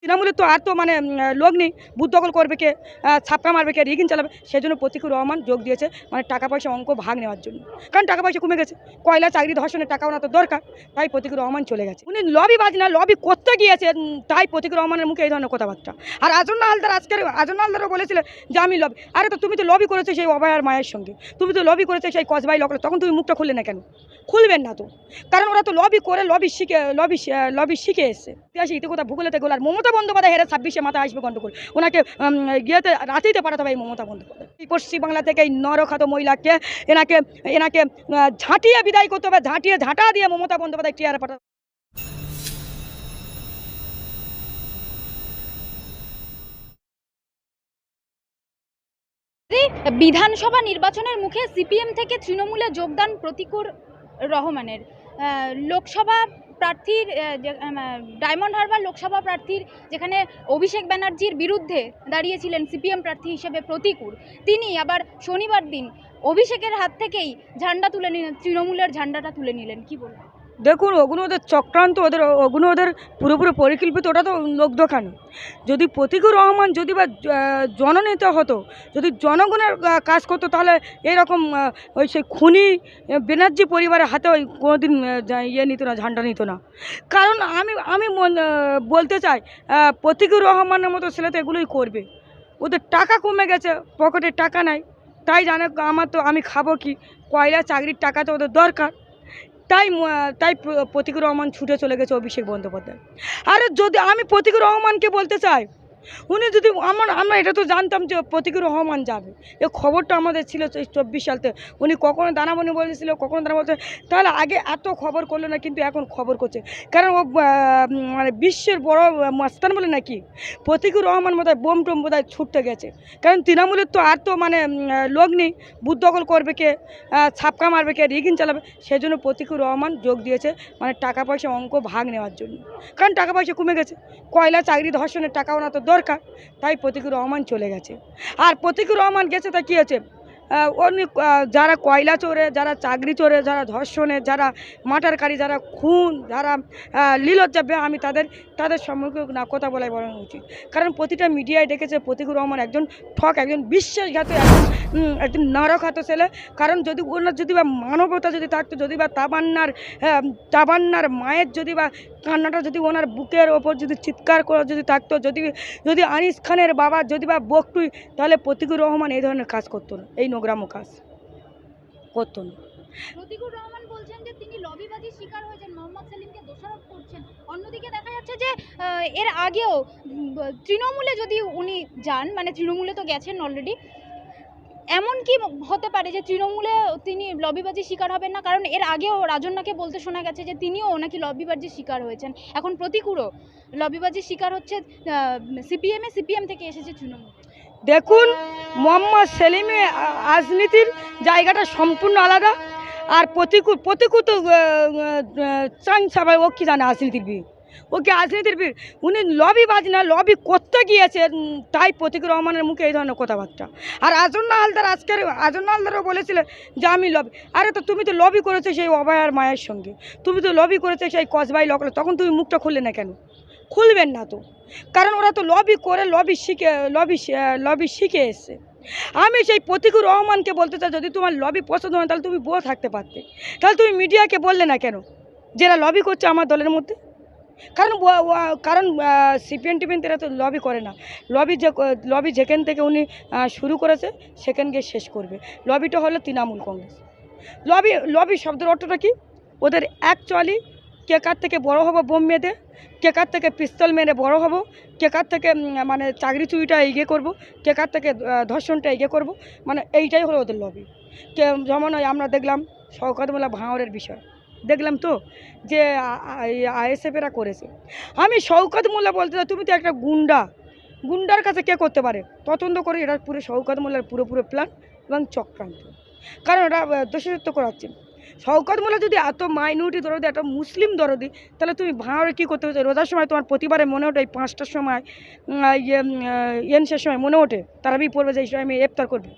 তৃণমূলের তো আর তো মানে লোক নেই, বুথ দখল করবে কে, ছাপকা মারবে কে, রিগিং চালাবে। সেই জন্য প্রতীকুর রহমান যোগ দিয়েছে মানে টাকা পয়সা অঙ্ক ভাগ নেওয়ার জন্য। কারণ টাকা পয়সা কমে গেছে, কয়লা চাকরি ধর্ষণের টাকা ওনার তো দরকার, তাই প্রতীকুর রহমান চলে গেছে। উনি লবি বাজ না, লবি করতে গিয়েছেন, তাই প্রতীকুর রহমানের মুখে এই ধরনের কথাবার্তা। আর আজন্না হালদার আজকের আজন্না বলেছিল যে আমি লবি, আরে তো তুমি তো লবি করেছো সেই অভয়ার মায়ের সঙ্গে, তুমি তো লবি করেছো সেই কসবাই লকলে, তখন তুমি মুখটা খুললে না কেন? খুলবেন না তো, কারণ ওরা তো লবি করে লবি শিখে এসছে। ইতিহাসে ইতিকথা ভূগোলেতে গোলার মমতা বন্দ্যোপাধ্যায় হেরে 26-এ মাথায় আসবে গন্ডগোল। ওনাকে গিয়েতে রাতেইতে পাঠাতে হবে এই মমতা বন্দ্যোপাধ্যায়। এই পশ্চিমবাংলা থেকে এই নরখাত মহিলাকে এনাকে এনাকে ঝাঁটিয়ে বিদায় করতে হবে, ঝাঁটা দিয়ে মমতা বন্দ্যোপাধ্যায় চেয়ারে পাঠাতে। বিধানসভা নির্বাচনের মুখে সিপিএম থেকে তৃণমূলে যোগদান প্রতীকুর রহমানের। লোকসভা প্রার্থীর ডায়মন্ড হারবার লোকসভা প্রার্থীর যেখানে অভিষেক ব্যানার্জির বিরুদ্ধে দাঁড়িয়েছিলেন সিপিএম প্রার্থী হিসেবে প্রতীকুর, তিনি আবার শনিবার দিন অভিষেকের হাত থেকেই ঝান্ডা তুলে নিলেন, তৃণমূলের ঝান্ডাটা তুলে নিলেন। কি বলবেন? দেখুন, ওগুলো ওদের চক্রান্ত, ওগুলো ওদের পুরোপুরি পরিকল্পিত, ওটা তো লোক দেখানো। যদি প্রতীকুর রহমান যদি বা জননেতা হতো, যদি জনগণের কাজ করতো, তাহলে এরকম ওই সেই খুনি ব্যানার্জি পরিবারের হাতে ওই কোনোদিন নিত না, ঝান্ডা নিত না। কারণ আমি বলতে চাই, প্রতীকুর রহমানের মতো ছেলে তো এগুলোই করবে। ওদের টাকা কমে গেছে, পকেটে টাকা নাই, তাই জানে আমার তো আমি খাবো কি, কয়লা চাকরির টাকা তো ওদের দরকার। তাই প্রতীকুর রহমান ছুটে চলে গেছে অভিষেক বন্দ্যোপাধ্যায়। আরে যদি আমি প্রতীকুর রহমানকে বলতে চাই, উনি যদি আমরা এটা তো জানতাম যে প্রতীকুর রহমান যাবে, এই খবরটা আমাদের ছিল 24 সালতে। উনি কখনো দানামণি বলেছিল, কখনো দানা বলছে, তাহলে আগে এত খবর করলো না, কিন্তু এখন খবর করছে। কারণ ও মানে বিশ্বের বড় মাস্তান বলে নাকি, প্রতীকুর রহমান বোধহয় বোম টোম বোধহয় ছুটতে গেছে। কারণ তৃণমূলের তো আর তো মানে লোক নেই, বুথ দখল করবে কে, ছাপকা মারবে কে, রিগিং চালাবে। সেই জন্য প্রতীকুর রহমান যোগ দিয়েছে মানে টাকা পয়সা অঙ্ক ভাগ নেওয়ার জন্য। কারণ টাকা পয়সা কমে গেছে, কয়লা চাকরি ধর্ষণের টাকা ওনার তো দরকার, তাই প্রতীকুর রহমান চলে গেছে। আর প্রতীকুর রহমান গেছে তা কী হয়েছে, উনি যারা কয়লা চোরে, যারা চাকরি চোরে, যারা ধর্ষণে, যারা মার্ডারকারী, যারা খুন, যারা লীলজ্জা, আমি তাদের সম্মুখে না কথা বলাই বলা উচিত। কারণ প্রতিটা মিডিয়ায় দেখেছে প্রতীকুর রহমান একজন ঠক, একজন বিশ্বাসঘাত, একজন নরখাত ছেলে। কারণ যদি ওনার যদি বা মানবতা যদি থাকতো, যদি বা তাবান্নার মায়ের যদি বা কান্নাটা যদি ওনার বুকের ওপর যদি চিৎকার করে যদি থাকতো, যদি আনিস খানের বাবা যদি বা বকটুই, তাহলে প্রতীকুর রহমান এই ধরনের কাজ করতো না, এই নোংরামো কাজ করতো না। প্রতীকুর রহমান বলছেন যে তিনি লবিবাজির শিকার হয়েছেন, মোহাম্মদ সেলিমকে দোষারোপ করছেন। অন্যদিকে দেখা যাচ্ছে যে এর আগেও তৃণমূলে যদি উনি যান, মানে তৃণমূলে তো গেছেন অলরেডি, এমন কি হতে পারে যে তৃণমূলে তিনি লবিবাজির শিকার হবেন না? কারণ এর আগেও রাজন্যাকে বলতে শোনা গেছে যে তিনিও নাকি লবিবাজির শিকার হয়েছেন। এখন প্রতীকুরও লবিবাজির শিকার হচ্ছে সিপিএম থেকে এসেছে তৃণমূল। দেখুন, মোহাম্মদ সেলিমের রাজনীতির জায়গাটা সম্পূর্ণ আলাদা। আর প্রতিকূল তো চান সবাই, ও কি জানে রাজনীতির বীর, ও কি রাজনীতির বীর? উনি লবিবাজ না, লবি করতে গিয়েছেন, তাই প্রতীকুর রহমানের মুখে এই ধরনের কথাবার্তা। আর আজন্না হালদারও বলেছিলেন যে আমি লবি, আরে তো তুমি তো লবি করেছো সেই অভয়ার মায়ের সঙ্গে, তুমি তো লবি করেছো সেই কসবাই লকলে, তখন তুমি মুখটা খুললে না কেন? খুলবেন না তো, কারণ ওরা তো লবি করে লবি শিখে এসছে। আমি সেই প্রতীকুর রহমানকে বলতে চাই, যদি তোমার লবি পছন্দ হয় তাহলে তুমি বউ থাকতে পারতে, তাহলে তুমি মিডিয়াকে বললে না কেন যারা লবি করছে আমার দলের মধ্যে? কারণ সিপিএন টিপিএন তারা তো লবি করে না। লবি যেখান থেকে উনি শুরু করেছে সেখান গিয়ে শেষ করবে। লবিটা হলো তৃণমূল কংগ্রেস। লবি শব্দের অর্থটা কি? ওদের অ্যাকচুয়ালি কে কার থেকে বড় হবো বোম মেয়েদে, কে কার থেকে পিস্তল মেরে বড় হব, কে কার থেকে মানে চাকরি চুরিটা এগিয়ে করব, কে কার থেকে ধর্ষণটা এগিয়ে করব, মানে এইটাই হলো ওদের লবি। যেমন আমরা দেখলাম শওকত মোল্লা ভাঙড়ের বিষয়, দেখলাম তো যে আইএসএফেরা করেছে। আমি শওকত মোল্লা বলতে চাই, তুমি তো একটা গুন্ডার কাছে কে করতে পারে তদন্ত করে, এটা পুরো শওকত মোল্লার পুরোপুরো প্ল্যান এবং চক্রান্ত। কারণ এটা দোষিত্ব করাচ্ছে। শওকত মোল্লা যদি এত মাইনরিটি দরদি, এত মুসলিম দরদি, তাহলে তুমি ভাঙড়ে কী করতে হচ্ছে? রোজার সময় তোমার প্রতিবারে মনে ওঠে এই 5টার সময় ইয়েনসের সময় মনে ওঠে তারাবি পড়বে যে এই সময় আমি ইফতার করবে,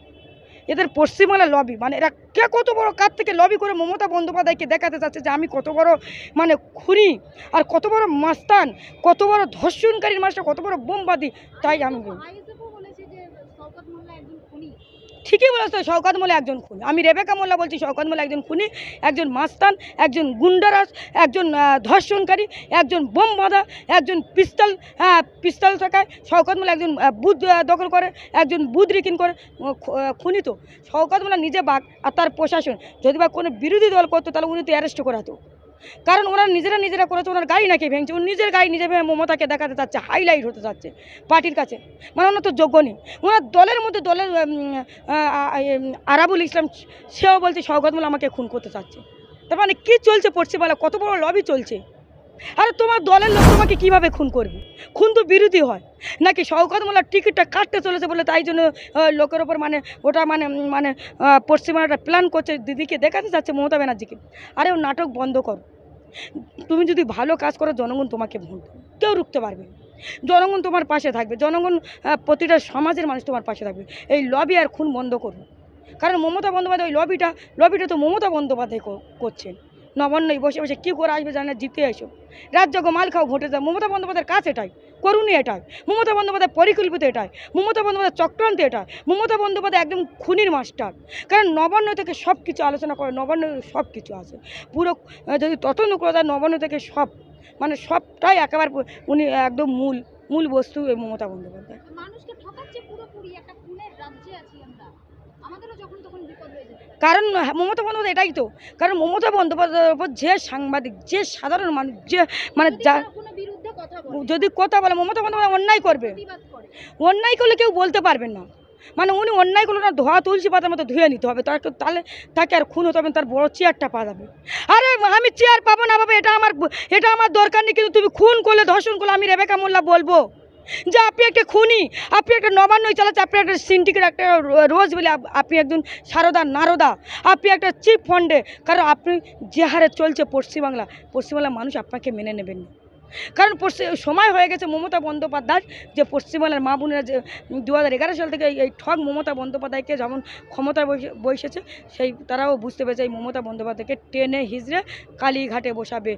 এদের পশ্চিমবাংলার লবি, মানে এরা কে কত বড় কার থেকে লবি করে মমতা বন্দ্যোপাধ্যায়কে দেখাতে চাচ্ছে যে আমি কত বড় মানে খুনি, আর কত বড় মাস্তান, কত বড় ধর্ষণকারীর মাস্টার, কত বড় বোমবাদী। তাই আমি আইএসএফও বলেছে যে শওকত মোল্লা একজন খুনি। ঠিকই বলেছো, শওকত মোল্লা একজন খুনি। আমি রেবেকা মোল্লা বলছি শওকত মোল্লা একজন খুনি, একজন মাস্তান, একজন গুন্ডারাজ, একজন ধর্ষণকারী, একজন বোম বাঁধা, একজন পিস্তল থাকায়। শওকত মোল্লা একজন বুথ দখল করে, একজন বুথ রিকিন করে, খুনি তো। শওকত মোল্লা নিজে বাঘ, আর তার প্রশাসন যদি বা কোনো বিরোধী দল করতো তাহলে উনি তো অ্যারেস্ট করাতো। কারণ ওনারা নিজেরা করেছে, ওনার গাড়ি নাকি ভেঙেছে, উনি নিজের গাড়ি নিজে ভেঙে মমতাকে দেখাতে চাচ্ছে, হাইলাইট হতে চাচ্ছে পার্টির কাছে। মানে ওনার তো যোগ্য নেই। ওনার দলের মধ্যে আরাবুল ইসলাম সেও বলছে শওকত মোল্লা আমাকে খুন করতে চাচ্ছে। তার মানে কী চলছে পশ্চিমবাংলা, কত বড় লবি চলছে। আর তোমার দলের লোক তোমাকে কীভাবে খুন করবে? খুন তো বিরোধী হয় নাকি? শওকত মোল্লার টিকিটটা কাটতে চলেছে বলে তাই জন্য লোকের ওপর মানে ওটা মানে পশ্চিমবাংলাটা প্ল্যান করছে, দিদিকে দেখাতে চাচ্ছে মমতা ব্যানার্জিকে। আরে ও নাটক বন্ধ করো। তুমি যদি ভালো কাজ করো জনগণ তোমাকে ভোট দেবে, কেউ রুখতে পারবে না। জনগণ তোমার পাশে থাকবে, জনগণ প্রতিটা সমাজের মানুষ তোমার পাশে থাকবে। এই লবি আর খুন বন্ধ করুন। কারণ মমতা বন্দ্যোপাধ্যায় ওই লবিটা তো মমতা বন্দ্যোপাধ্যায় করছেন। নবান্নই বসে বসে কী করে আসবে জানে, জিতে এসো, রাজ্য মাল খাও, ভোটে যাও। মমতা বন্দ্যোপাধ্যায়ের কাজ এটাই, করুনই এটাই। মমতা বন্দ্যোপাধ্যায় পরিকল্পিত এটাই, মমতা বন্দ্যোপাধ্যায় চক্রান্ত এটাই, মমতা বন্দ্যোপাধ্যায় একদম খুনির মাস্টার। কারণ নবান্ন থেকে সব কিছু আলোচনা করে, নবান্ন সব কিছু আছে পুরো। যদি তদন্ত করে দেয় নবান্ন থেকে সব, মানে সবটাই একেবারে উনি একদম মূল বস্তু এই মমতা বন্দ্যোপাধ্যায়। মানুষকে ঠকাচ্ছে পুরোপুরি, একটা খুনের রাজ্যে আছি আমরা, আমাদেরও যখন তখন বিপদ হয়ে যেতে পারে। কারণ মমতা বন্দ্যোপাধ্যায় এটাই তো, কারণ মমতা বন্দ্যোপাধ্যায়ের উপর যে সাংবাদিক, যে সাধারণ মানুষ, যে মানে যদি যা তারা কোনো বিরুদ্ধে কথা বলে, যদি কথা বলে মমতা বন্দ্যোপাধ্যায় অন্যায় করবে, প্রতিবাদ করে, অন্যায় করলে কেউ বলতে পারবেন না। মানে উনি অন্যায় করলে না, ধোয়া তুলসী পাতার মতো ধুয়ে নিতে হবে তাহলে তাকে আর খুন হতে হবে না, তার বড় চেয়ারটা পাওয়া যাবে। আরে আমি চেয়ার পাবো না পাবো এটা আমার দরকার নেই, কিন্তু তুমি খুন করলে, ধর্ষণ করলে আমি রেবেকা মোল্লা বলবো যে আপনি একটা খুনি, আপনি একটা নবান্নই চালাচ্ছে, আপনি একটা সিন্ডিকেট, একটা রোজ বলে আপনি একজন সারদা নারদা, আপনি একটা চিপ ফান্ডে। কারণ আপনি যে হারে চলছে পশ্চিমবাংলার মানুষ আপনাকে মেনে নেবেন না। কারণ সময় হয়ে গেছে মমতা বন্দ্যোপাধ্যায় যে পশ্চিমবাংলার মা বোনেরা যে 2011 সাল থেকে এই ঠগ মমতা বন্দ্যোপাধ্যায়কে যেমন ক্ষমতায় বসেছে, তারাও বুঝতে পেরেছে এই মমতা বন্দ্যোপাধ্যায়কে টেনে হিজড়ে কালীঘাটে বসাবে।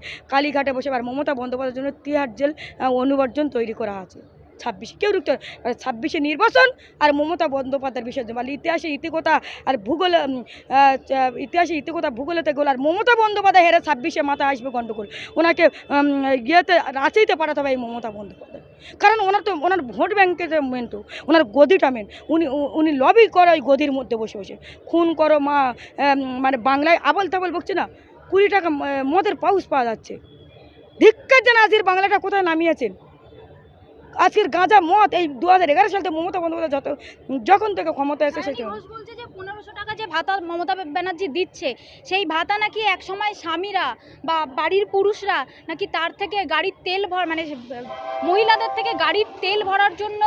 আর মমতা বন্দ্যোপাধ্যায়ের জন্য তিহার জেল অনুবর্জন তৈরি করা আছে। 26 কেউ রুখতে 26 নির্বাচন আর মমতা বন্দ্যোপাধ্যায়ের বিসর্জন, মানে ইতিহাসে ইতিকথা আর ভূগোলেতে গোল। আর মমতা বন্দ্যোপাধ্যায় হেরে 26 মাথা আসবে গণ্ডগোল। ওনাকে রাঁচিতে পাঠাতে হবে এই মমতা বন্দ্যোপাধ্যায়। কারণ ওনার ভোট ব্যাংকের মেন, তো ওনার গদিটা মেন। উনি লবি করে ওই গদির মধ্যে বসে বসে খুন করো মানে বাংলায় আবল তাবল বকছে না, 20 টাকা মদের পাউচ পাওয়া যাচ্ছে। ধিক্কার জানা আজকের বাংলাটা কোথায় নামিয়েছেন। আজকের গাঁজা মদ এই 2011 সাল থেকে মমতা বন্দ্যোপাধ্যায় যখন থেকে ক্ষমতা এসে সেটা বলছে যে 1500 টাকা যে ভাতা মমতা ব্যানার্জি দিচ্ছে, সেই ভাতা নাকি একসময় স্বামীরা বা বাড়ির পুরুষরা নাকি তার থেকে গাড়ির তেল মানে মহিলাদের থেকে গাড়ির তেল ভরার জন্য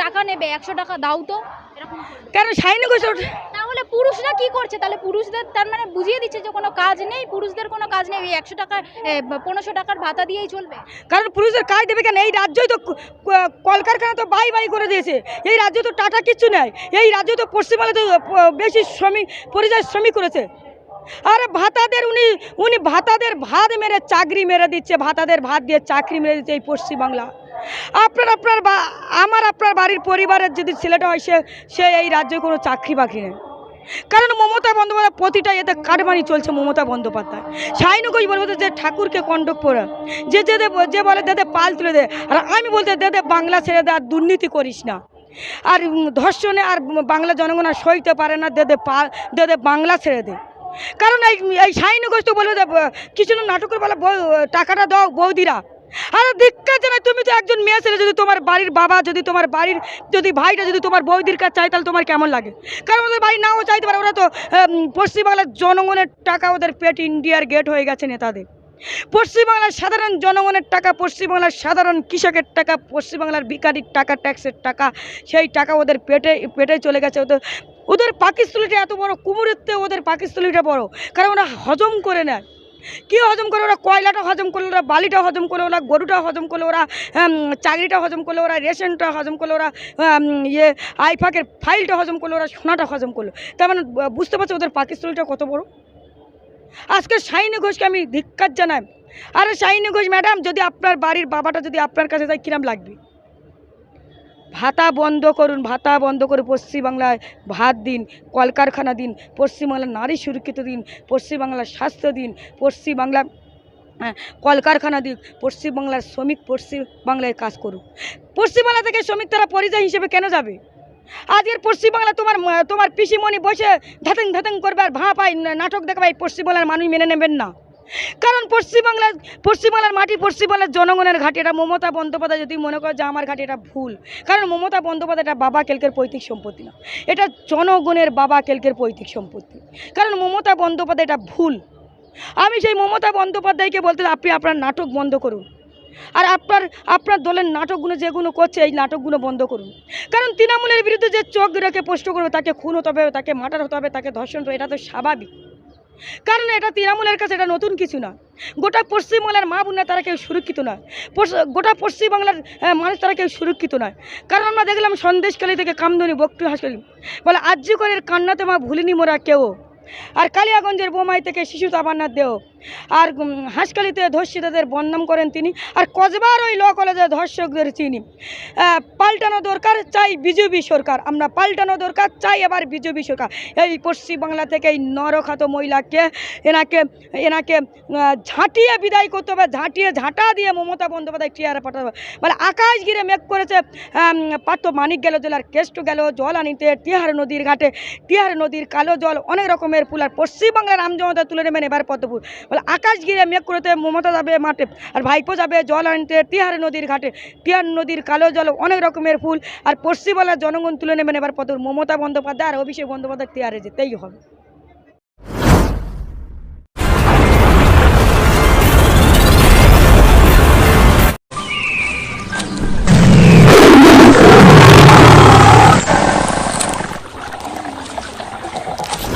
টাকা নেবে, 100 টাকা দাও তো, এরকম কেন সাইনি করছে। তাহলে পুরুষরা কি করছে? তাহলে পুরুষদের তার মানে বুঝিয়ে দিচ্ছে যে কোনো কাজ নেই, পুরুষদের কোনো কাজ নেই, 100 টাকা 1500 টাকার ভাতা দিয়েই চলবে। কারণ পুরুষদের কাজ দেবে কেন? এই রাজ্যই তো কলকারখানা তো বাই করে দিয়েছে। এই রাজ্য তো টাটা কিচ্ছু নেয়। এই রাজ্য তো পশ্চিমবাংলা তো বেশি পরিযায়ী শ্রমিক করেছে। আর ভাতাদের উনি ভাতাদের ভাত মেরে চাকরি মেরে দিচ্ছে, ভাতাদের ভাত দিয়ে চাকরি মেরে দিচ্ছে এই পশ্চিমবাংলা। আপনার বাড়ির পরিবারের যদি ছেলেটা হয় সে এই রাজ্যে কোনো চাকরি বাকরি নেই। কারণ মমতা বন্দ্যোপাধ্যায় প্রতিটা এতে কারবানি চলছে। মমতা বন্দ্যোপাধ্যায় সাইনুকই বলবো যে ঠাকুরকে কন্ডক পড়া, যে বলে দেদে পাল তুলে দে, আর আমি বলতে দেদে বাংলা ছেড়ে দে, আর দুর্নীতি করিস না, আর ধর্ষণে আর বাংলা জনগণ আর সইতে পারে না, দেদে বাংলা ছেড়ে দে। কারণ এই সাইনুকই তো বলবে যে কিছু নাটকের বলে টাকাটা দাও বৌদিরা। আর ধিক্কার জানাই, তুমি তো একজন মেয়ে ছেলে, যদি তোমার বাড়ির বাবা, যদি তোমার বাড়ির যদি ভাইটা যদি তোমার বৌদির কাছে চাই তাহলে তোমার কেমন লাগে? কারণ ওদের বাড়ি নাও চাইতে পারে, ওরা তো পশ্চিমবাংলার জনগণের টাকা, ওদের পেট ইন্ডিয়ার গেট হয়ে গেছে নেতাদের। পশ্চিমবাংলার সাধারণ জনগণের টাকা, পশ্চিমবাংলার সাধারণ কৃষকের টাকা, পশ্চিমবাংলার ভিখারির টাকা, ট্যাক্সের টাকা, সেই টাকা ওদের পেটে চলে গেছে। ওদের পাকিস্তানিটা এত বড়, কুমুরের ওদের পাকিস্তানিটা বড়, কারণ ওরা হজম করে নেয়। কী হজম করে ওরা? কয়লাটা হজম করলো, ওরা বালিটা হজম করলো, ওরা গরুটা হজম করলো, ওরা চাকরিটা হজম করলো, ওরা রেশনটা হজম করলো, ওরা আইফাকের ফাইলটা হজম করলো, ওরা সোনাটা হজম করলো। তার মানে বুঝতে পারছো ওদের পাকিস্তানিটা কত বড়। আজকে শাহিনী ঘোষকে আমি ধিক্কার জানাই। আরে শাহিনী ঘোষ ম্যাডাম, যদি আপনার বাড়ির বাবাটা যদি আপনার কাছে যায় কিরম লাগবে? ভাতা বন্ধ করুন, ভাতা বন্ধ করে পশ্চিমবাংলায় ভাত দিন, কলকারখানা দিন, পশ্চিমবাংলার নারী সুরক্ষিত দিন, পশ্চিমবাংলার স্বাস্থ্য দিন, পশ্চিমবাংলা কলকারখানা দিক, পশ্চিমবাংলার শ্রমিক পশ্চিমবাংলায় কাজ করুক। পশ্চিমবাংলা থেকে শ্রমিক তারা পরিযায়ী হিসেবে কেন যাবে? আজকের পশ্চিমবাংলা তোমার পিসিমণি বসে ধাতেং ধাতেং করবে আর ভাঁ নাটক দেখাবে, এই পশ্চিমবাংলার মানুষ মেনে নেবেন না। কারণ পশ্চিমবাংলার মাটি, পশ্চিমবাংলার জনগণের ঘাটি। এটা মমতা বন্দ্যোপাধ্যায় যদি মনে করে যে আমার ঘাটি, এটা ভুল। কারণ মমতা বন্দ্যোপাধ্যায় এটা বাবা কেলকের পৈতৃক সম্পত্তি না, এটা জনগণের বাবা কেলকের পৈতৃক সম্পত্তি। কারণ মমতা বন্দ্যোপাধ্যায় এটা ভুল। আমি সেই মমতা বন্দ্যোপাধ্যায়কে বলতে আপনি আপনার নাটক বন্ধ করুন, আর আপনার দলের নাটকগুলো যেগুলো করছে এই নাটকগুলো বন্ধ করুন। কারণ তৃণমূলের বিরুদ্ধে যে চোখ রেখে প্রশ্ন করবে তাকে খুন হতে হবে, তাকে মার্ডার হতে হবে, তাকে ধর্ষণ হবে, এটা তো স্বাভাবিক। কারণ এটা তৃণমূলের কাছে এটা নতুন কিছু না। গোটা পশ্চিমবাংলার মা বোনেরা তারা কেউ সুরক্ষিত নয়, গোটা পশ্চিমবাংলার মানুষ তারা কেউ সুরক্ষিত নয়। কারণ আমরা দেখলাম সন্দেশখালী থেকে কামদুনি বক্তৃ হাসপাতাল বলে আর্যিকরের কান্নাতে মা ভুলিনি মোরা কেউ, আর কালিয়াগঞ্জের বোমাই থেকে শিশু তাবান্নার দেহ, আর হাঁসখালিতে ধর্ষিতাদের বদনাম করেন তিনি, আর কসবার ওই ল কলেজের ধর্ষকদের চিনি। পাল্টানো দরকার, চাই বিজেপি সরকার। আমরা পাল্টানো দরকার, চাই এবার বিজেপি সরকার। এই পশ্চিমবাংলা থেকে এই নরখাত মহিলাকে এনাকে ঝাঁটিয়ে বিদায় করতে হবে, ঝাঁটা দিয়ে মমতা বন্দ্যোপাধ্যায় চেয়ারে পাঠাতে হবে। মানে আকাশ ঘিরে মেঘ করেছে, পার্থ মানিক গেল জেলার কেষ্ট গেল জল আনিতে টিহার নদীর ঘাটে, টিহার নদীর কালো জল অনেক রকমের ফুল, আর পশ্চিমবাংলার আমজনতা তুলে নেবেন এবার পদ্মপুর। বলে আকাশ ঘিরে মেঘ করেতে মমতা যাবে মাঠে, আর ভাইপো যাবে জল আনতে টিহার নদীর ঘাটে, টিহার নদীর কালো জল অনেক রকমের ফুল, আর পশ্চিমবাংলার জনগণ তুলে নেবেন এবার পদ্মপুর। মমতা বন্দ্যোপাধ্যায় আর অভিষেক বন্দ্যোপাধ্যায় টিহারে যেতেই হবে।